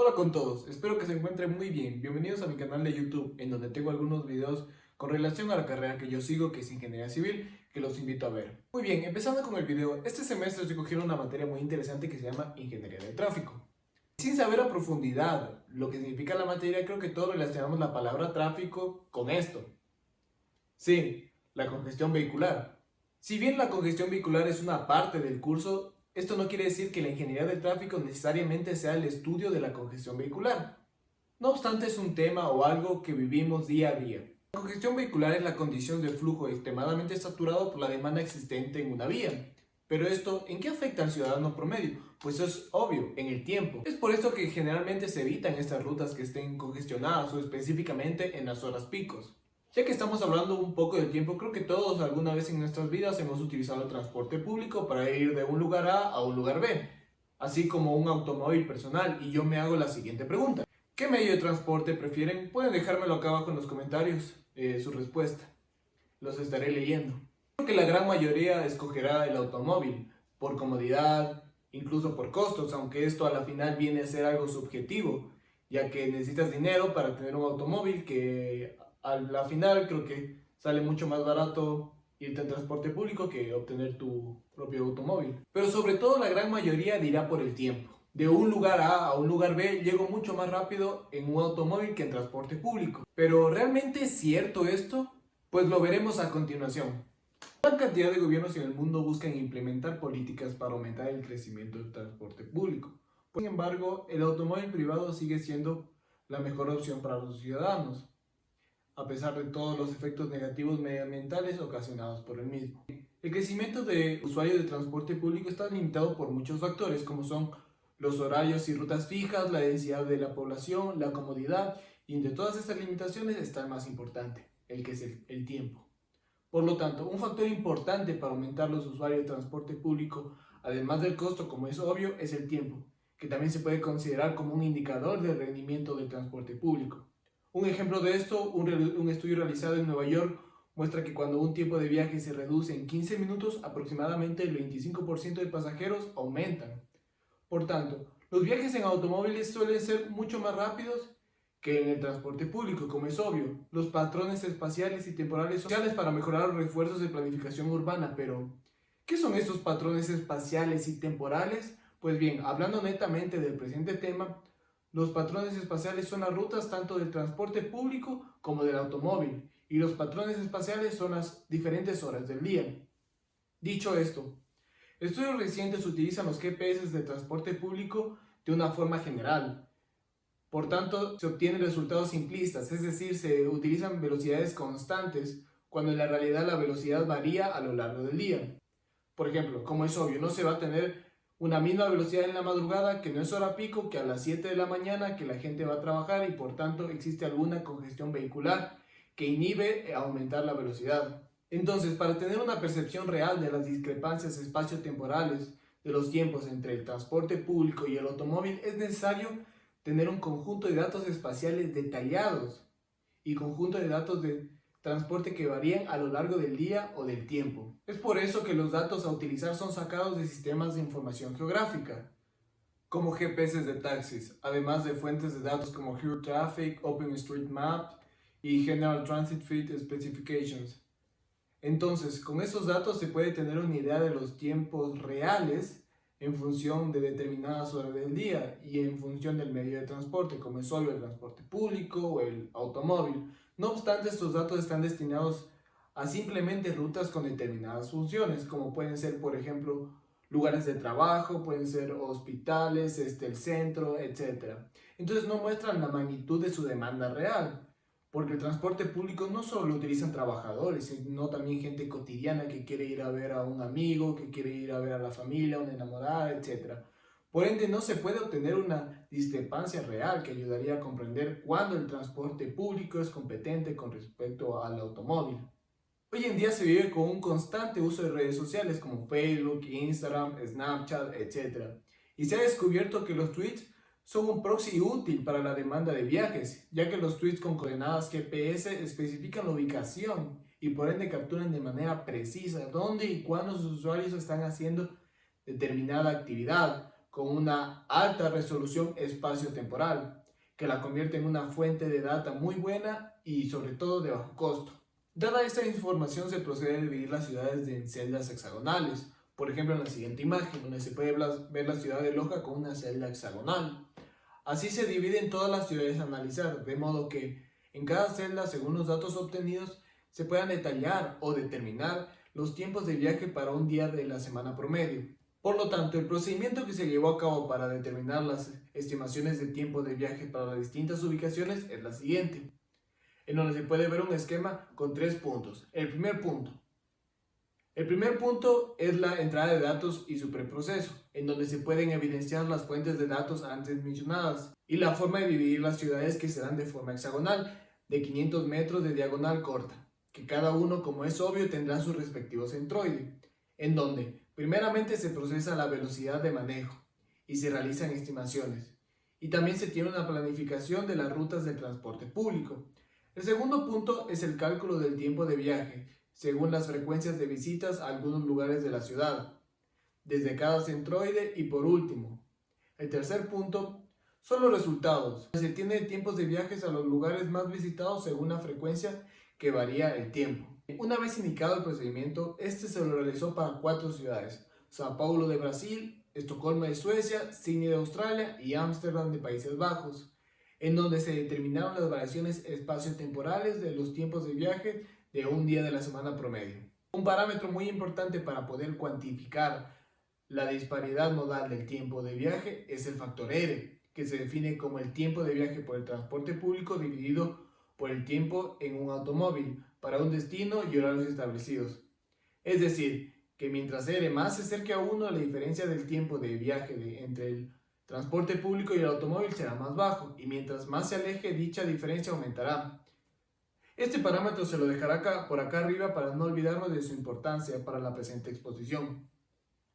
Hola con todos, espero que se encuentren muy bien. Bienvenidos a mi canal de YouTube, en donde tengo algunos videos con relación a la carrera que yo sigo, que es Ingeniería Civil, que los invito a ver. Muy bien, empezando con el video, este semestre estoy cogiendo una materia muy interesante que se llama Ingeniería de Tráfico. Sin saber a profundidad lo que significa la materia, creo que todos relacionamos la palabra tráfico con esto. Sí, la congestión vehicular. Si bien la congestión vehicular es una parte del curso, esto no quiere decir que la ingeniería del tráfico necesariamente sea el estudio de la congestión vehicular. No obstante, es un tema o algo que vivimos día a día. La congestión vehicular es la condición de flujo extremadamente saturado por la demanda existente en una vía. Pero esto, ¿en qué afecta al ciudadano promedio? Pues es obvio, en el tiempo. Es por esto que generalmente se evitan estas rutas que estén congestionadas o específicamente en las horas picos. Ya que estamos hablando un poco del tiempo, creo que todos alguna vez en nuestras vidas hemos utilizado el transporte público para ir de un lugar A un lugar B, así como un automóvil personal, y yo me hago la siguiente pregunta. ¿Qué medio de transporte prefieren? Pueden dejármelo acá abajo en los comentarios, su respuesta. Los estaré leyendo. Creo que la gran mayoría escogerá el automóvil, por comodidad, incluso por costos, aunque esto a la final viene a ser algo subjetivo, ya que necesitas dinero para tener un automóvil que a la final creo que sale mucho más barato irte en transporte público que obtener tu propio automóvil. Pero sobre todo la gran mayoría dirá por el tiempo. De un lugar A un lugar B llego mucho más rápido en un automóvil que en transporte público. Pero ¿realmente es cierto esto? Pues lo veremos a continuación. Gran cantidad de gobiernos en el mundo buscan implementar políticas para aumentar el crecimiento del transporte público. Sin embargo, el automóvil privado sigue siendo la mejor opción para los ciudadanos, a pesar de todos los efectos negativos medioambientales ocasionados por el mismo. El crecimiento de usuarios de transporte público está limitado por muchos factores, como son los horarios y rutas fijas, la densidad de la población, la comodidad, y entre todas estas limitaciones está el más importante, el que es el tiempo. Por lo tanto, un factor importante para aumentar los usuarios de transporte público, además del costo, como es obvio, es el tiempo, que también se puede considerar como un indicador del rendimiento del transporte público. Un ejemplo de esto, un estudio realizado en Nueva York muestra que cuando un tiempo de viaje se reduce en 15 minutos, aproximadamente el 25% de pasajeros aumentan. Por tanto, los viajes en automóviles suelen ser mucho más rápidos que en el transporte público, como es obvio. Los patrones espaciales y temporales son sociales para mejorar los refuerzos de planificación urbana, pero ¿qué son estos patrones espaciales y temporales? Pues bien, hablando netamente del presente tema, los patrones espaciales son las rutas tanto del transporte público como del automóvil, y los patrones espaciales son las diferentes horas del día. Dicho esto, estudios recientes utilizan los GPS de transporte público de una forma general. Por tanto, se obtienen resultados simplistas, es decir, se utilizan velocidades constantes, cuando en la realidad la velocidad varía a lo largo del día. Por ejemplo, como es obvio, no se va a tener una misma velocidad en la madrugada, que no es hora pico, que a las 7 de la mañana, que la gente va a trabajar y por tanto existe alguna congestión vehicular que inhibe aumentar la velocidad. Entonces, para tener una percepción real de las discrepancias espaciotemporales de los tiempos entre el transporte público y el automóvil, es necesario tener un conjunto de datos espaciales detallados y conjunto de datos de transporte que varían a lo largo del día o del tiempo. Es por eso que los datos a utilizar son sacados de sistemas de información geográfica, como GPS de taxis, además de fuentes de datos como HeuTraffic, OpenStreetMap y General Transit Fleet Specifications. Entonces, con esos datos se puede tener una idea de los tiempos reales en función de determinadas horas del día y en función del medio de transporte, como es obvio el transporte público o el automóvil. No obstante, estos datos están destinados a simplemente rutas con determinadas funciones, como pueden ser, por ejemplo, lugares de trabajo, pueden ser hospitales, el centro, etc. Entonces no muestran la magnitud de su demanda real, porque el transporte público no solo lo utilizan trabajadores, sino también gente cotidiana que quiere ir a ver a un amigo, que quiere ir a ver a la familia, a una enamorada, etc. Por ende, no se puede obtener una discrepancia real que ayudaría a comprender cuándo el transporte público es competente con respecto al automóvil. Hoy en día se vive con un constante uso de redes sociales como Facebook, Instagram, Snapchat, etc. Y se ha descubierto que los tweets son un proxy útil para la demanda de viajes, ya que los tweets con coordenadas GPS especifican la ubicación y por ende capturan de manera precisa dónde y cuándo sus usuarios están haciendo determinada actividad, con una alta resolución espacio-temporal, que la convierte en una fuente de data muy buena y sobre todo de bajo costo. Dada esta información se procede a dividir las ciudades en celdas hexagonales, por ejemplo en la siguiente imagen, donde se puede ver la ciudad de Loja con una celda hexagonal. Así se dividen todas las ciudades a analizar, de modo que en cada celda, según los datos obtenidos, se puedan detallar o determinar los tiempos de viaje para un día de la semana promedio. Por lo tanto, el procedimiento que se llevó a cabo para determinar las estimaciones de tiempo de viaje para las distintas ubicaciones es la siguiente, en donde se puede ver un esquema con 3 puntos. El primer punto es la entrada de datos y su preproceso, en donde se pueden evidenciar las fuentes de datos antes mencionadas y la forma de dividir las ciudades que se dan de forma hexagonal, de 500 metros de diagonal corta, que cada uno, como es obvio, tendrá su respectivo centroide, en donde primeramente se procesa la velocidad de manejo y se realizan estimaciones, y también se tiene una planificación de las rutas de transporte público. El segundo punto es el cálculo del tiempo de viaje, según las frecuencias de visitas a algunos lugares de la ciudad, desde cada centroide, y por último, el tercer punto son los resultados. Se tiene tiempos de viajes a los lugares más visitados según la frecuencia que varía el tiempo. Una vez indicado el procedimiento, este se lo realizó para 4 ciudades: Sao Paulo de Brasil, Estocolmo de Suecia, Sydney de Australia y Ámsterdam de Países Bajos, en donde se determinaron las variaciones espaciotemporales de los tiempos de viaje de un día de la semana promedio. Un parámetro muy importante para poder cuantificar la disparidad modal del tiempo de viaje es el factor R, que se define como el tiempo de viaje por el transporte público dividido por el tiempo en un automóvil para un destino y horarios establecidos. Es decir, que mientras R más se acerque a 1, la diferencia del tiempo de viaje entre el transporte público y el automóvil será más bajo, y mientras más se aleje, dicha diferencia aumentará. Este parámetro se lo dejará por acá arriba para no olvidarnos de su importancia para la presente exposición.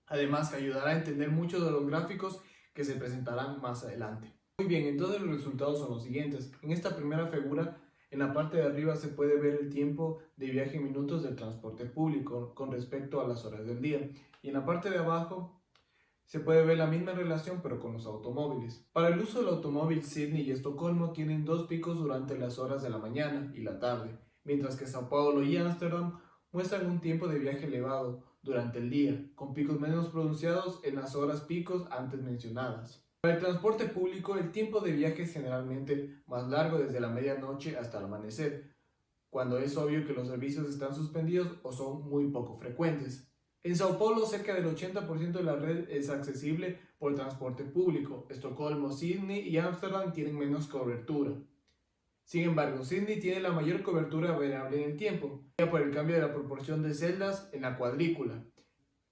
Además, que ayudará a entender muchos de los gráficos que se presentarán más adelante. Muy bien, entonces los resultados son los siguientes. En esta primera figura, en la parte de arriba se puede ver el tiempo de viaje en minutos del transporte público con respecto a las horas del día. Y en la parte de abajo se puede ver la misma relación pero con los automóviles. Para el uso del automóvil, Sydney y Estocolmo tienen 2 picos durante las horas de la mañana y la tarde, mientras que Sao Paulo y Ámsterdam muestran un tiempo de viaje elevado durante el día, con picos menos pronunciados en las horas picos antes mencionadas. Para el transporte público, el tiempo de viaje es generalmente más largo desde la medianoche hasta el amanecer, cuando es obvio que los servicios están suspendidos o son muy poco frecuentes. En Sao Paulo, cerca del 80% de la red es accesible por transporte público. Estocolmo, Sydney y Ámsterdam tienen menos cobertura. Sin embargo, Sydney tiene la mayor cobertura variable en el tiempo, ya por el cambio de la proporción de celdas en la cuadrícula,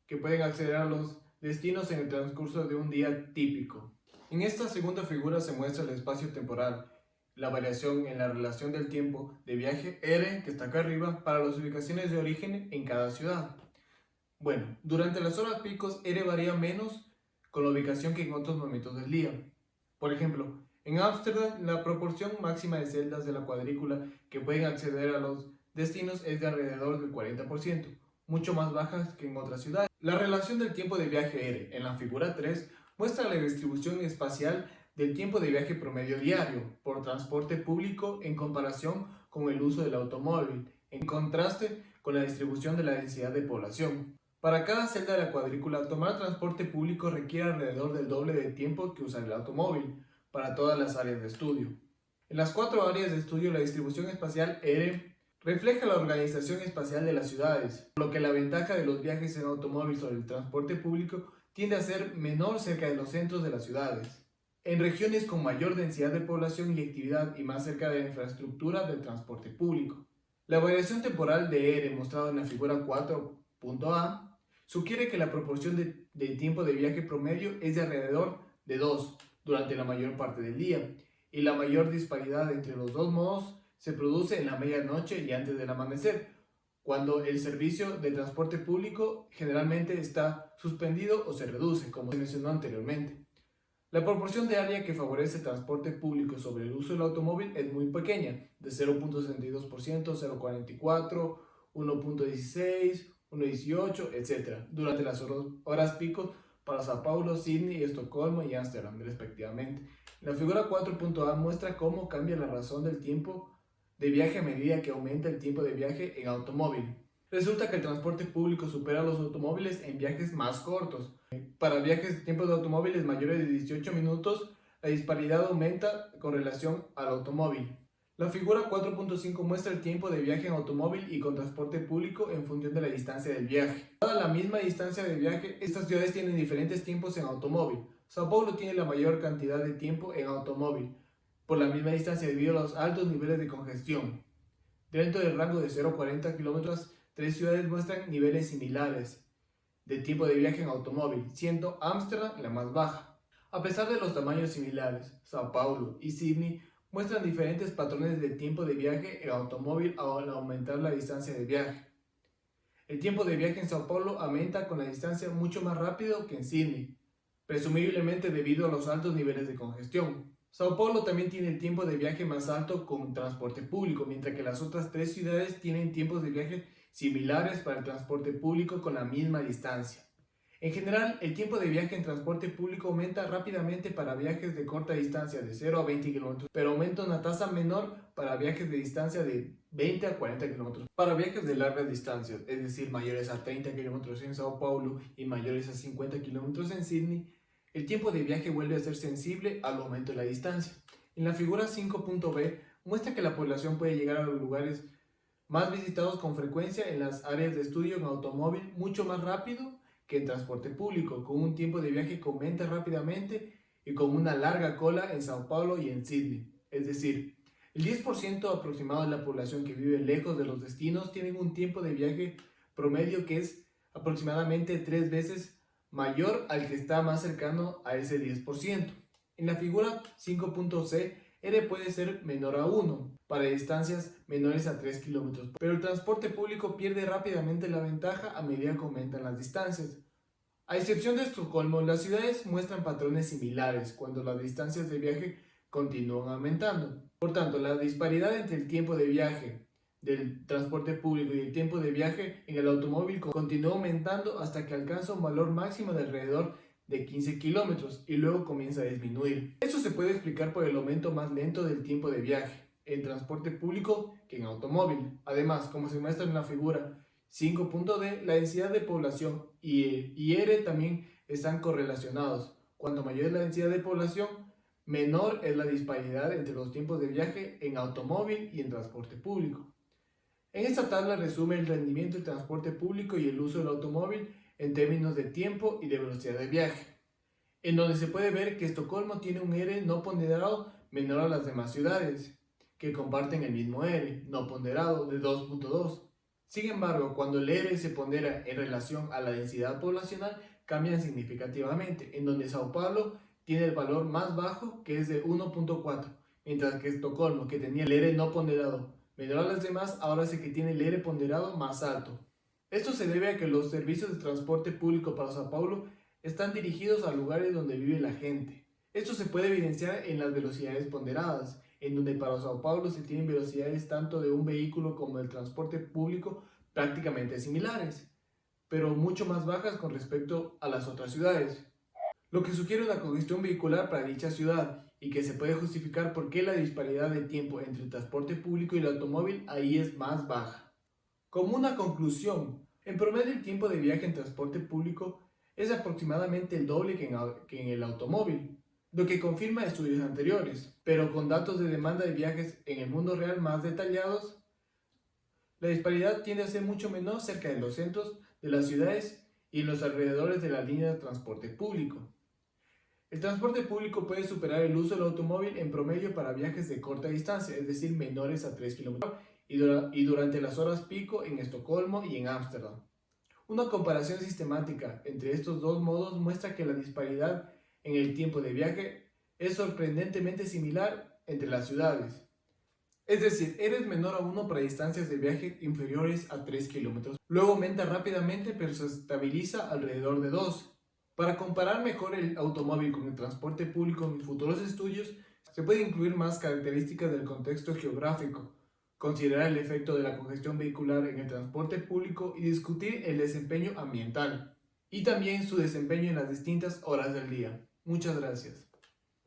que pueden acceder a los destinos en el transcurso de un día típico. En esta segunda figura se muestra el espacio temporal, la variación en la relación del tiempo de viaje R, que está acá arriba, para las ubicaciones de origen en cada ciudad. Bueno, durante las horas picos R varía menos con la ubicación que en otros momentos del día. Por ejemplo, en Ámsterdam la proporción máxima de celdas de la cuadrícula que pueden acceder a los destinos es de alrededor del 40%, mucho más baja que en otras ciudades. La relación del tiempo de viaje R en la figura 3 muestra la distribución espacial del tiempo de viaje promedio diario por transporte público en comparación con el uso del automóvil, en contraste con la distribución de la densidad de población. Para cada celda de la cuadrícula, tomar transporte público requiere alrededor del doble de tiempo que usar el automóvil para todas las áreas de estudio. En las 4 áreas de estudio, la distribución espacial R refleja la organización espacial de las ciudades, por lo que la ventaja de los viajes en automóvil sobre el transporte público tiende a ser menor cerca de los centros de las ciudades, en regiones con mayor densidad de población y actividad y más cerca de la infraestructura del transporte público. La variación temporal de R mostrada en la figura 4.A sugiere que la proporción de tiempo de viaje promedio es de alrededor de 2 durante la mayor parte del día, y la mayor disparidad entre los dos modos se produce en la medianoche y antes del amanecer, cuando el servicio de transporte público generalmente está suspendido o se reduce, como se mencionó anteriormente. La proporción de área que favorece el transporte público sobre el uso del automóvil es muy pequeña, de 0.62%, 0.44%, 1.16%, 1.18, etc. durante las horas picos para Sao Paulo, Sydney, Estocolmo y Ámsterdam, respectivamente. La figura 4.a muestra cómo cambia la razón del tiempo de viaje a medida que aumenta el tiempo de viaje en automóvil. Resulta que el transporte público supera a los automóviles en viajes más cortos. Para viajes de tiempo de automóviles mayores de 18 minutos, la disparidad aumenta con relación al automóvil. La figura 4.5 muestra el tiempo de viaje en automóvil y con transporte público en función de la distancia del viaje. Dada la misma distancia de viaje, estas ciudades tienen diferentes tiempos en automóvil. Sao Paulo tiene la mayor cantidad de tiempo en automóvil, por la misma distancia debido a los altos niveles de congestión. Dentro del rango de 0 a 40 kilómetros, tres ciudades muestran niveles similares de tiempo de viaje en automóvil, siendo Ámsterdam la más baja. A pesar de los tamaños similares, Sao Paulo y Sydney muestran diferentes patrones de tiempo de viaje en automóvil al aumentar la distancia de viaje. El tiempo de viaje en Sao Paulo aumenta con la distancia mucho más rápido que en Sydney, presumiblemente debido a los altos niveles de congestión. Sao Paulo también tiene el tiempo de viaje más alto con transporte público, mientras que las otras tres ciudades tienen tiempos de viaje similares para el transporte público con la misma distancia. En general, el tiempo de viaje en transporte público aumenta rápidamente para viajes de corta distancia de 0 a 20 km, pero aumenta una tasa menor para viajes de distancia de 20 a 40 km. Para viajes de largas distancias, es decir, mayores a 30 km en Sao Paulo y mayores a 50 km en Sydney, el tiempo de viaje vuelve a ser sensible al aumento de la distancia. En la figura 5.b muestra que la población puede llegar a los lugares más visitados con frecuencia en las áreas de estudio en automóvil mucho más rápido que en transporte público, con un tiempo de viaje que aumenta rápidamente y con una larga cola en Sao Paulo y en Sydney. Es decir, el 10% aproximado de la población que vive lejos de los destinos tienen un tiempo de viaje promedio que es aproximadamente 3 veces mayor al que está más cercano a ese 10%. En la figura 5.c, R puede ser menor a 1 para distancias menores a 3 kilómetros, pero el transporte público pierde rápidamente la ventaja a medida que aumentan las distancias. A excepción de Estocolmo, las ciudades muestran patrones similares cuando las distancias de viaje continúan aumentando. Por tanto, la disparidad entre el tiempo de viaje del transporte público y el tiempo de viaje en el automóvil continúa aumentando hasta que alcanza un valor máximo de alrededor de 15 kilómetros y luego comienza a disminuir. Esto se puede explicar por el aumento más lento del tiempo de viaje en transporte público que en automóvil. Además, como se muestra en la figura 5.d, la densidad de población y R también están correlacionados. Cuanto mayor es la densidad de población, menor es la disparidad entre los tiempos de viaje en automóvil y en transporte público. En esta tabla resume el rendimiento del transporte público y el uso del automóvil en términos de tiempo y de velocidad de viaje, en donde se puede ver que Estocolmo tiene un R no ponderado menor a las demás ciudades, que comparten el mismo R no ponderado de 2.2. Sin embargo, cuando el R se pondera en relación a la densidad poblacional, cambian significativamente, en donde Sao Paulo tiene el valor más bajo, que es de 1.4, mientras que Estocolmo, que tenía el R no ponderado menor a las demás, ahora sí que tiene el R ponderado más alto. Esto se debe a que los servicios de transporte público para Sao Paulo están dirigidos a lugares donde vive la gente. Esto se puede evidenciar en las velocidades ponderadas, en donde para Sao Paulo se tienen velocidades tanto de un vehículo como del transporte público prácticamente similares, pero mucho más bajas con respecto a las otras ciudades, lo que sugiere una congestión vehicular para dicha ciudad y que se puede justificar por qué la disparidad de tiempo entre el transporte público y el automóvil ahí es más baja. Como una conclusión, en promedio el tiempo de viaje en transporte público es aproximadamente el doble que en el automóvil, lo que confirma estudios anteriores, pero con datos de demanda de viajes en el mundo real más detallados, la disparidad tiende a ser mucho menor cerca de los centros de las ciudades y en los alrededores de la línea de transporte público. El transporte público puede superar el uso del automóvil en promedio para viajes de corta distancia, es decir, menores a 3 km, y durante las horas pico en Estocolmo y en Ámsterdam. Una comparación sistemática entre estos dos modos muestra que la disparidad en el tiempo de viaje es sorprendentemente similar entre las ciudades. Es decir, R es menor a 1 para distancias de viaje inferiores a 3 km. Luego aumenta rápidamente pero se estabiliza alrededor de 2. Para comparar mejor el automóvil con el transporte público en mis futuros estudios, se puede incluir más características del contexto geográfico, considerar el efecto de la congestión vehicular en el transporte público y discutir el desempeño ambiental. y también su desempeño en las distintas horas del día. Muchas gracias.